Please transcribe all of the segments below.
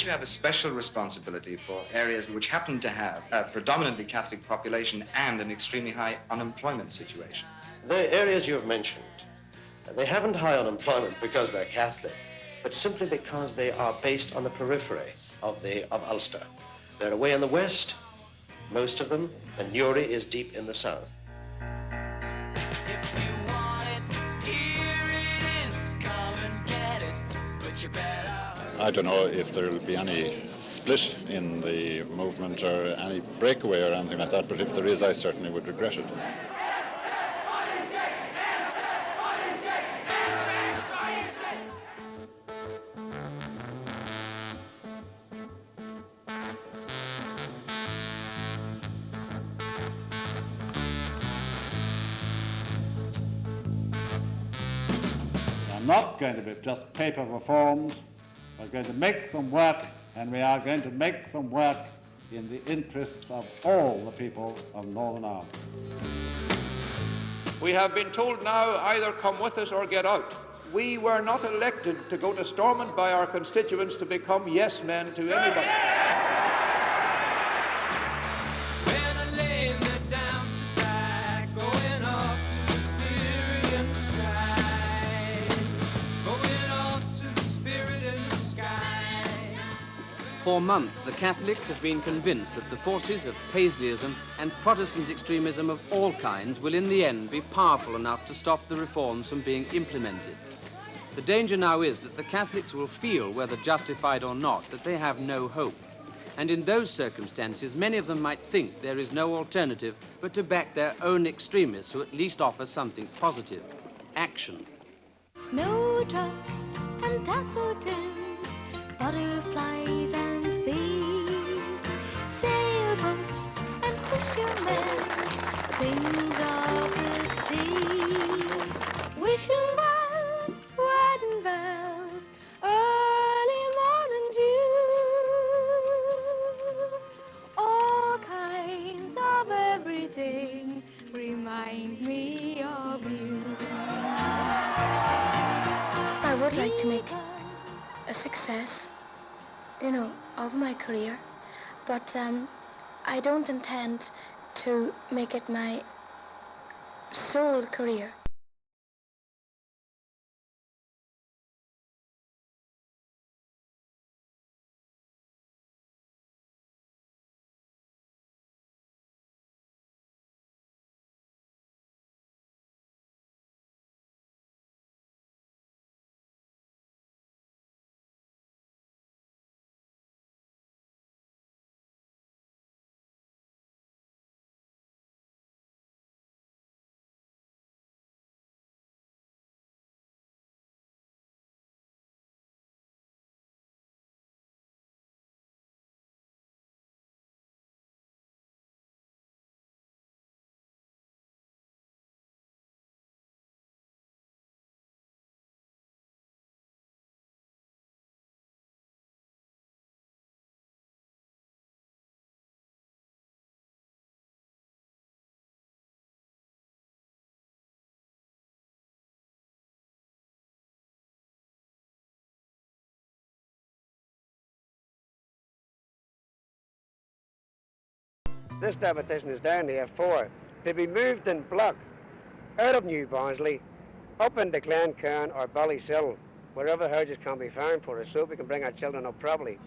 you have a special responsibility for areas which happen to have a predominantly Catholic population and an extremely high unemployment situation. The areas you have mentioned, they haven't high unemployment because they're Catholic, but simply because they are based on the periphery of Ulster. They're away in the west, most of them, and Newry is deep in the south. I don't know if there will be any split in the movement or any breakaway or anything like that, but if there is, I certainly would regret it. Not going to be just paper reforms. We're going to make them work, and we are going to make them work in the interests of all the people of Northern Ireland. We have been told now, either come with us or get out. We were not elected to go to Stormont by our constituents to become yes men to anybody. For months, the Catholics have been convinced that the forces of Paisleyism and Protestant extremism of all kinds will in the end be powerful enough to stop the reforms from being implemented. The danger now is that the Catholics will feel, whether justified or not, that they have no hope. And in those circumstances, many of them might think there is no alternative but to back their own extremists who at least offer something positive: action. Snowdrops and daffodils, butterflies and bees, sailboats and fishermen, things of the sea. Wishing wells, wedding bells, early morning dew, all kinds of everything remind me of you. I would like to make a success, of my career, but I don't intend to make it my sole career. This deputation is down here for to be moved in block out of New Barnsley, up into Glencairn or Ballysill, wherever houses can be found for us, so we can bring our children up properly.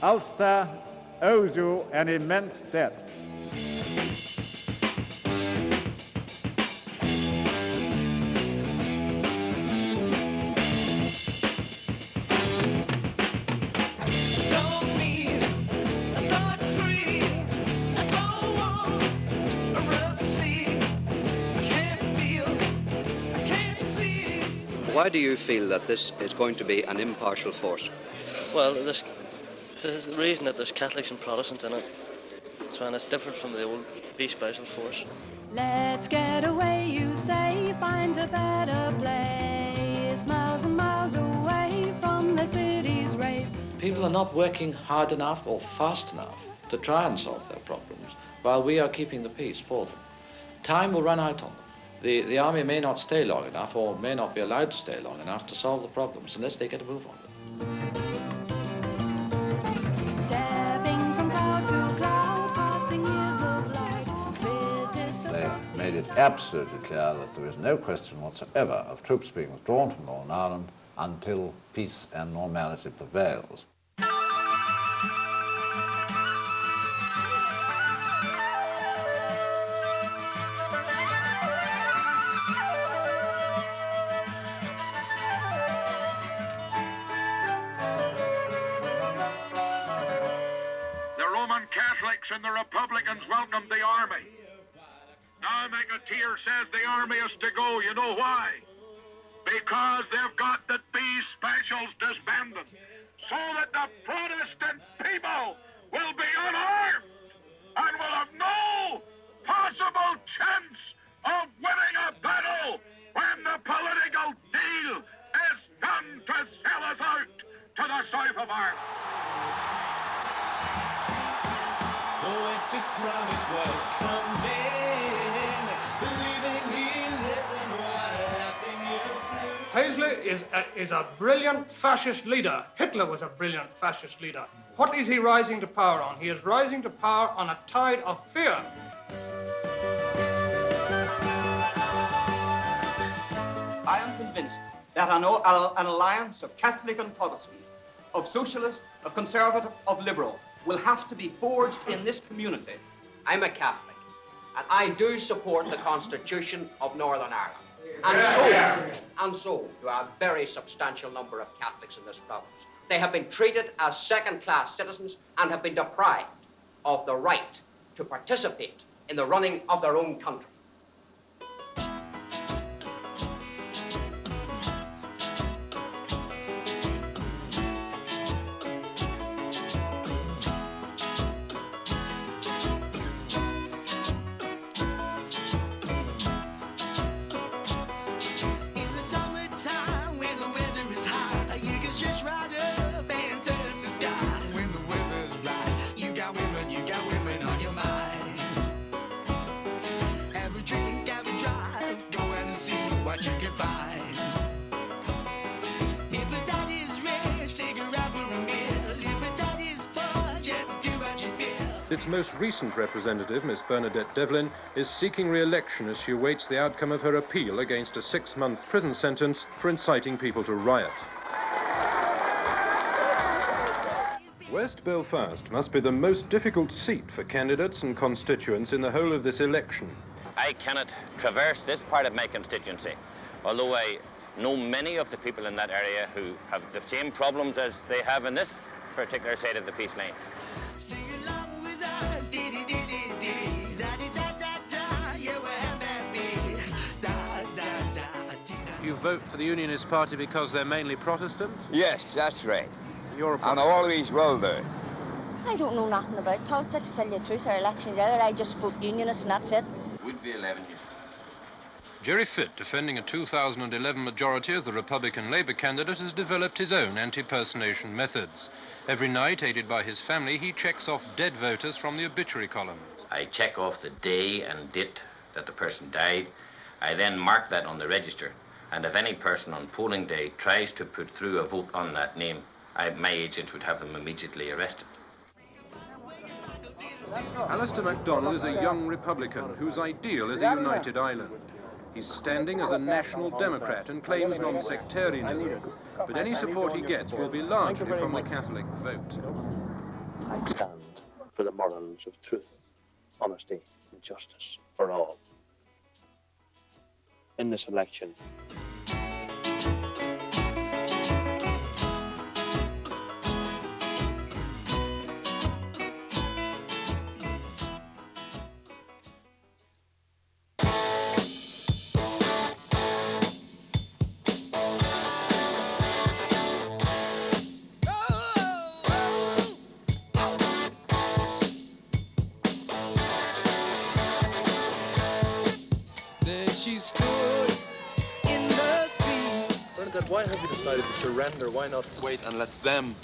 Ulster owes you an immense debt. Why do you feel that this is going to be an impartial force? Well, there's the reason that there's Catholics and Protestants in it. So it's different from the old Be Special force. Let's get away, you say, find a better place, miles and miles away from the city's race. people are not working hard enough or fast enough to try and solve their problems while we are keeping the peace for them. Time will run out on them. The army may not stay long enough or may not be allowed to stay long enough to solve the problems unless they get a move on them. Stepping from cloud to cloud, passing years of life, visit the They made it absolutely clear that there is no question whatsoever of troops being withdrawn from Northern Ireland until peace and normality prevails. And the Republicans welcomed the army. Now McAteer says the army is to go. You know why? Because they've got the peace specials disbanded, so that the Protestant people will be unarmed and will have no possible chance of winning a battle when the political deal is done to sell us out to the south of Ireland. His promise was coming, believing he listened while laughing you flew. Paisley is a brilliant fascist leader. Hitler was a brilliant fascist leader. What is he rising to power on? He is rising to power on a tide of fear. I am convinced that an alliance of Catholic and Protestant, of socialist, of conservative, of liberal, will have to be forged in this community. I'm a Catholic, and I do support the Constitution of Northern Ireland. And so do a very substantial number of Catholics in this province. They have been treated as second-class citizens and have been deprived of the right to participate in the running of their own country. Its most recent representative, Miss Bernadette Devlin, is seeking re-election as she awaits the outcome of her appeal against a 6-month prison sentence for inciting people to riot. West Belfast must be the most difficult seat for candidates and constituents in the whole of this election. I cannot traverse this part of my constituency, although I know many of the people in that area who have the same problems as they have in this particular side of the peace line. You vote for the Unionist Party because they're mainly Protestant? Yes, that's right. You're a and I always will do. I don't know nothing about politics, to tell you the truth, or elections either. I just vote Unionist and that's it. Would be 11 years. Gerry Fitt, defending a 2011 majority as the Republican Labour candidate, has developed his own anti-personation methods. Every night, aided by his family, he checks off dead voters from the obituary columns. I check off the day and date that the person died. I then mark that on the register, and if any person on polling day tries to put through a vote on that name, my agents would have them immediately arrested. Alistair MacDonald is a young Republican whose ideal is a united Ireland. He's standing as a national Democrat and claims non-sectarianism, but any support he gets will be largely from the Catholic vote. I stand for the morals of truth, honesty and justice for all. In this election, She stood in the street. Bernadette, why have you decided to surrender? Why not wait and let them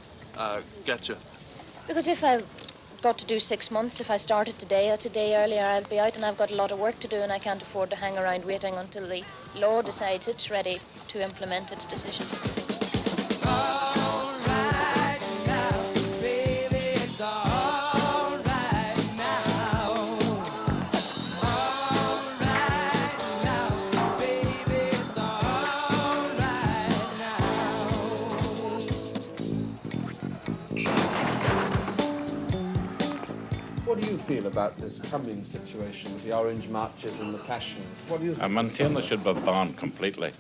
get you? Because if I've got to do 6 months, if I started today, that's a day earlier I'll be out, and I've got a lot of work to do, and I can't afford to hang around waiting until the law decides it's ready to implement its decision. What do you feel about this coming situation with the orange marches and the passions? What do you think? I maintain they should be banned completely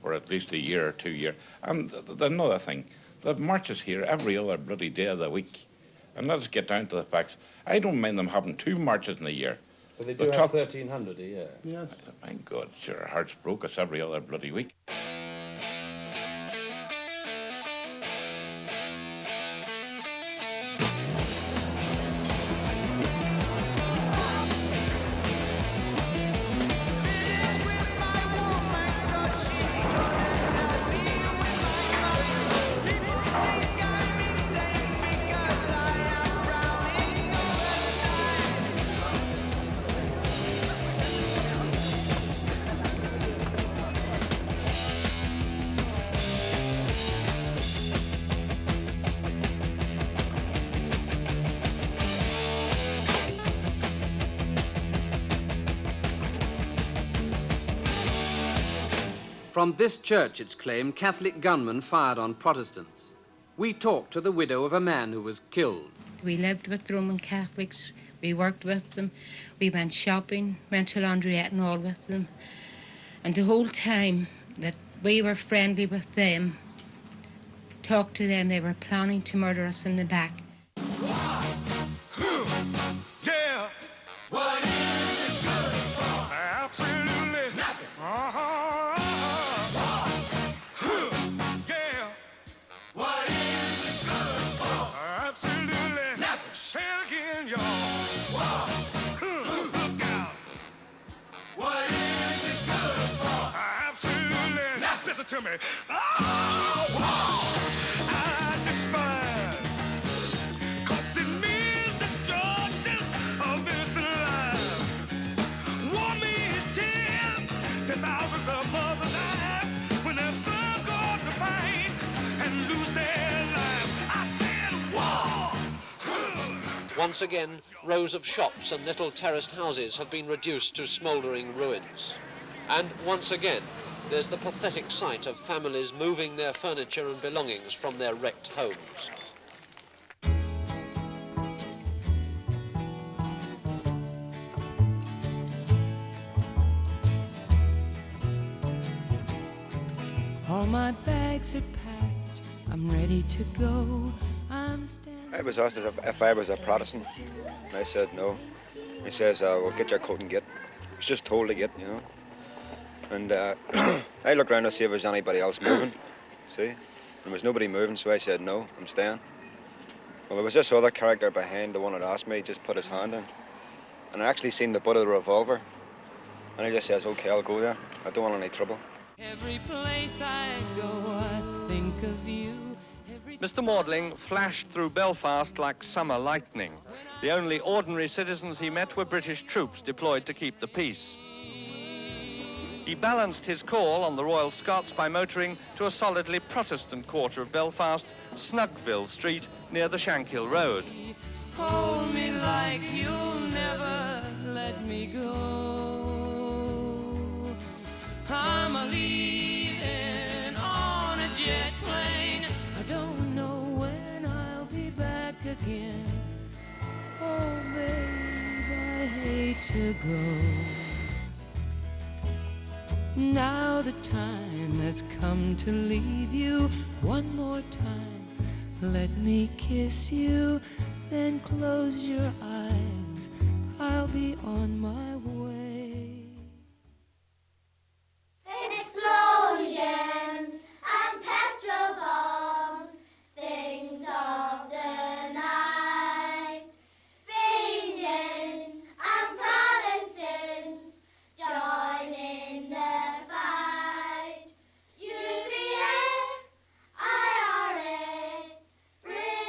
for at least a year or 2 years. And another thing, they have marches here every other bloody day of the week. And let's get down to the facts. I don't mind them having 2 marches in a year. But they do have 1,300 a year. Yeah. My God, sure, our hearts broke us every other bloody week. From this church, it's claimed, Catholic gunmen fired on Protestants. We talked to the widow of a man who was killed. We lived with Roman Catholics, we worked with them, we went shopping, went to laundrette and all with them. And the whole time that we were friendly with them, talked to them, they were planning to murder us in the back. Yeah. What is it good for? Absolutely nothing. Yeah. What is it good for? Absolutely nothing. Say it again, y'all. Look out. What is it good for? Absolutely nothing. Listen to me. I despise. 'Cause it means destruction of innocent lives. War means tears to thousands of mothers die when their sons go out to fight and lose their lives. I said war. Once again, rows of shops and little terraced houses have been reduced to smouldering ruins. And once again, there's the pathetic sight of families moving their furniture and belongings from their wrecked homes. All my bags are packed, I'm ready to go. I'm standing. I was asked if I was a Protestant, and I said no. He says, well, get your coat and get. I was just told to get, you know. And I looked around to see if there was anybody else moving, see? There was nobody moving, so I said, no, I'm staying. Well, there was this other character behind, the one that asked me, just put his hand in. And I actually seen the butt of the revolver. And he just says, okay, I'll go there. I don't want any trouble. Every place I go, I think of you. Mr. Maudling flashed through Belfast like summer lightning. The only ordinary citizens he met were British troops deployed to keep the peace. He balanced his call on the Royal Scots by motoring to a solidly Protestant quarter of Belfast, Snugville Street, near the Shankill Road. Hold me like you'll never let me go. I'm a-leaving on a jet plane. I don't know when I'll be back again. Oh, babe, I hate to go. Now the time has come to leave you one more time. Let me kiss you, then close your eyes. I'll be on my way. Explosions and petrol bombs, things of the night. Fenians and Protestants join in the fight. UPF, IRA, British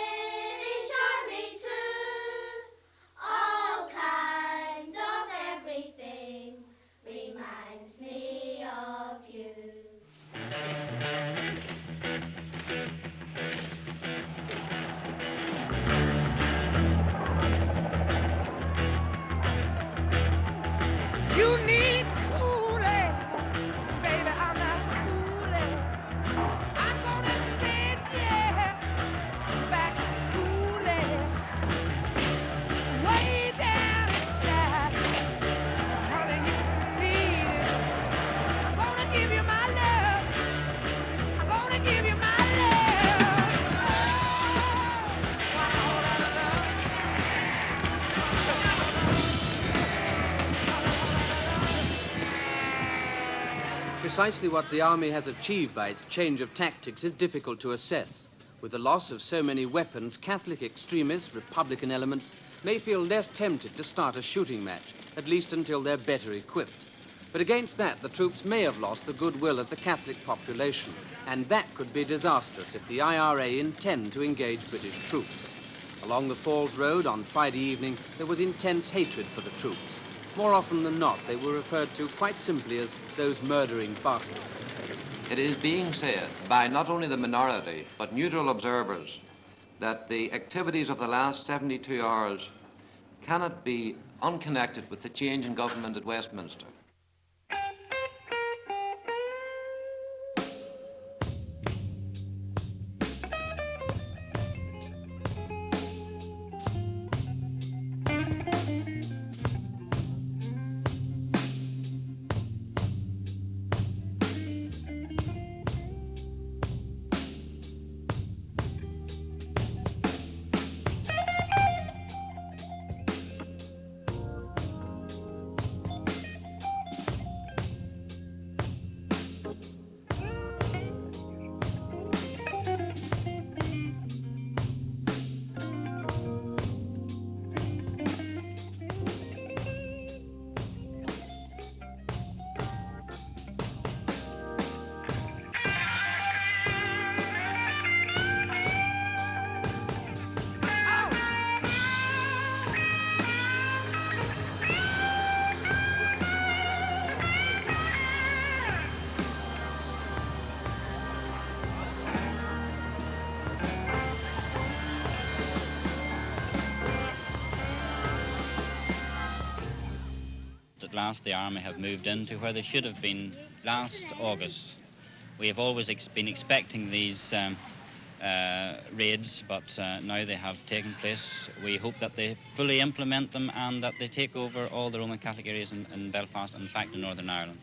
Precisely what the army has achieved by its change of tactics is difficult to assess. With the loss of so many weapons, Catholic extremists, Republican elements, may feel less tempted to start a shooting match, at least until they're better equipped. But against that, the troops may have lost the goodwill of the Catholic population, and that could be disastrous if the IRA intend to engage British troops. Along the Falls Road on Friday evening, there was intense hatred for the troops. More often than not, they were referred to quite simply as those murdering bastards. It is being said by not only the minority, but neutral observers, that the activities of the last 72 hours cannot be unconnected with the change in government at Westminster. At last the army have moved into where they should have been last August. We have always been expecting these raids, but now they have taken place. We hope that they fully implement them and that they take over all the Roman Catholic areas in Belfast and in fact in Northern Ireland.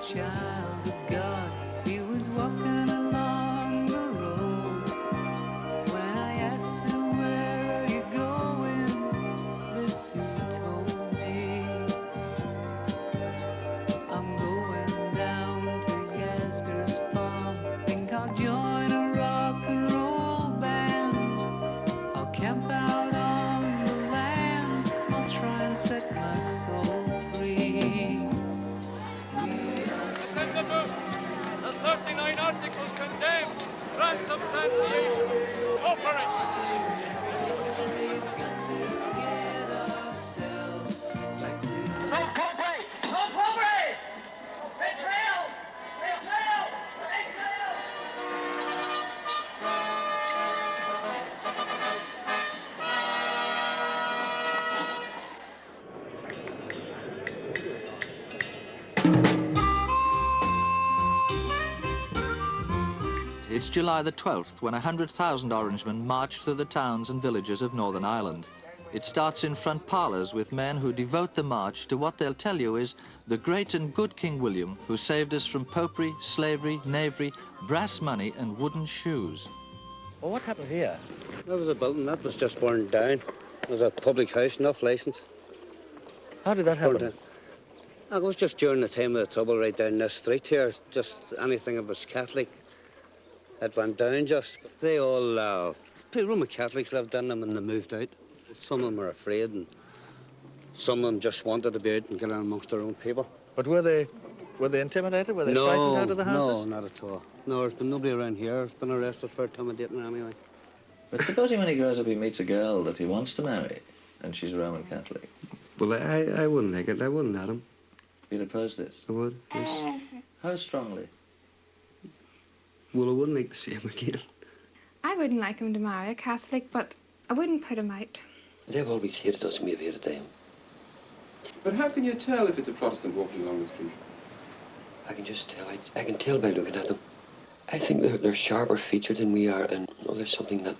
Child of God, he was walking along the road. When I asked him, where are you going? This he told me, I'm going down to Yasgur's farm. Think I'll join a rock and roll band. I'll camp out on the land. I'll try and set my soul free. In the book, the 39 articles condemned transubstantiation, popery. No popery! No popery! Betrayal! Betrayal! Betrayal! It's July the 12th when 100,000 Orangemen march through the towns and villages of Northern Ireland. It starts in front parlours with men who devote the march to what they'll tell you is the great and good King William who saved us from popery, slavery, knavery, brass money and wooden shoes. Well, what happened here? That was a building that was just burned down. It was a public house, enough licence. How did that happen? It was just during the time of the trouble right down this street here. Just anything that was Catholic. It went down just. They all, Roman Catholics lived in them and they moved out. Some of them were afraid and some of them just wanted to be out and get in amongst their own people. But were they intimidated? Were they frightened out of the houses? No, not at all. No, there's been nobody around here who's been arrested for intimidating or anything. But supposing when he grows up he meets a girl that he wants to marry and she's Roman Catholic. Well, I wouldn't like it. I wouldn't let him. You'd oppose this? I would, yes. How strongly? Well, I wouldn't like to see him again. I wouldn't like him to marry a Catholic, but I wouldn't put him out. They've always hated us and we've hated them. But how can you tell if it's a Protestant walking along the street? I can just tell. I can tell by looking at them. I think they're sharper featured than we are, and there's something that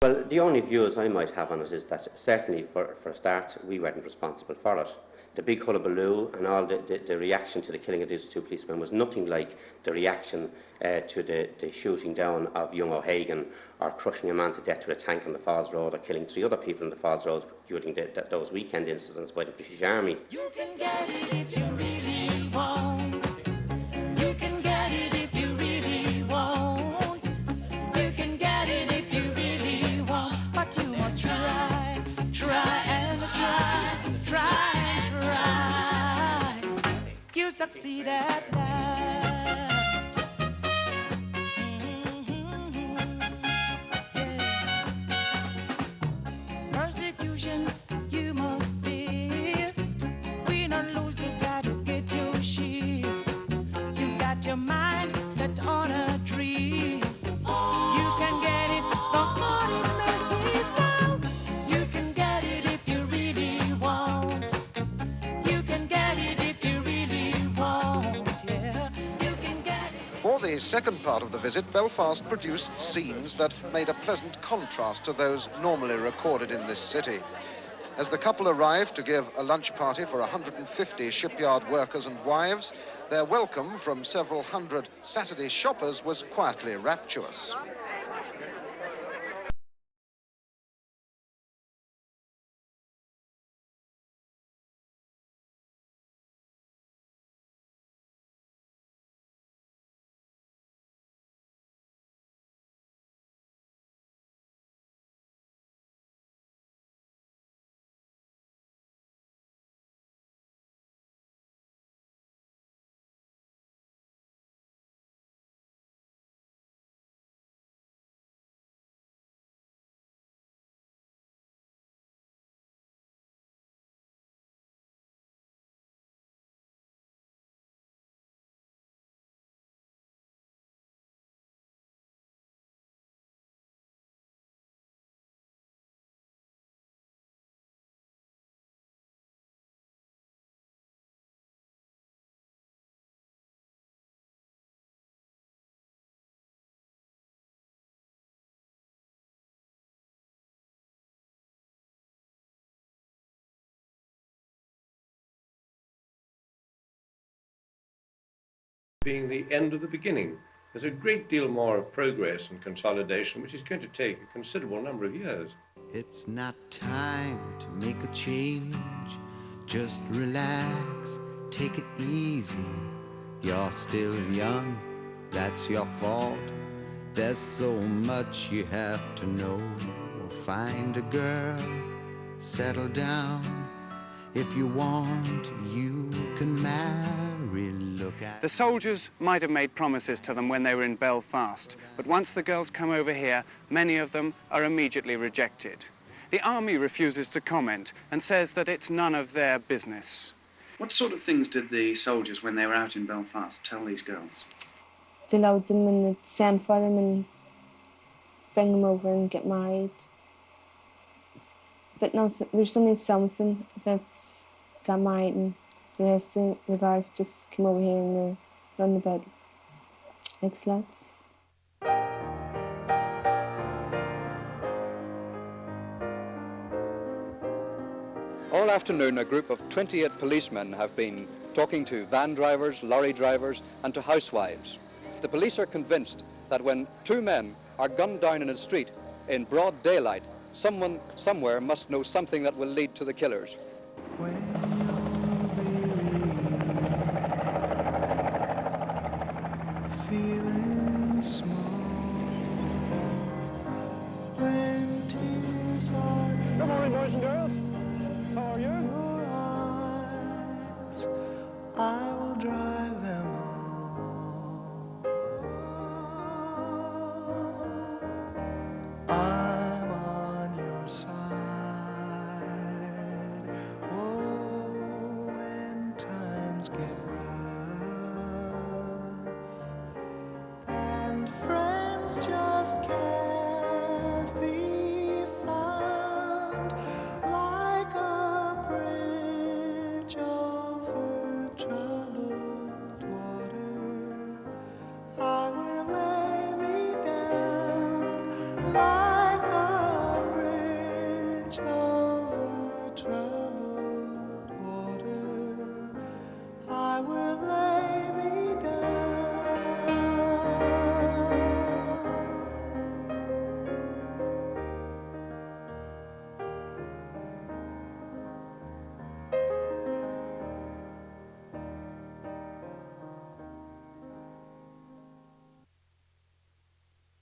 Well, the only views I might have on it is that certainly for a start, we weren't responsible for it. The big hullabaloo and all the reaction to the killing of these two policemen was nothing like the reaction to the shooting down of young O'Hagan, or crushing a man to death with a tank on the Falls Road, or killing 3 other people on the Falls Road during those weekend incidents by the British Army. You can get it if you really want. You can get it if you really want. You can get it if you really want. But you must try, try and try, try and try. You succeed at last. Persecution you must fear. We not lose the battle, get your shield. You got your mind set on a dream. You can get it, the more it may seem found. You can get it if you really want. You can get it if you really want, yeah. You can get it. For the second part of the visit, Belfast produced scenes that made a pleasant contrast to those normally recorded in this city. As the couple arrived to give a lunch party for 150 shipyard workers and wives, their welcome from several hundred Saturday shoppers was quietly rapturous. Being the end of the beginning. There's a great deal more of progress and consolidation, which is going to take a considerable number of years. It's not time to make a change. Just relax, take it easy. You're still young, that's your fault. There's so much you have to know. Find a girl, settle down. If you want, you can marry. Look at the soldiers might have made promises to them when they were in Belfast, but once the girls come over here, many of them are immediately rejected. The army refuses to comment and says that it's none of their business. What sort of things did the soldiers, when they were out in Belfast, tell these girls? They loved them and they'd send for them and bring them over and get married. But no, there's only some of them that's got married, and the rest of the guys just came over here and they're on the bed like sluts. All afternoon, a group of 28 policemen have been talking to van drivers, lorry drivers, and to housewives. The police are convinced that when 2 men are gunned down in a street in broad daylight, someone somewhere must know something that will lead to the killers. Feeling small when tears are in Good morning, boys and girls. How are you? your eyes. I will drive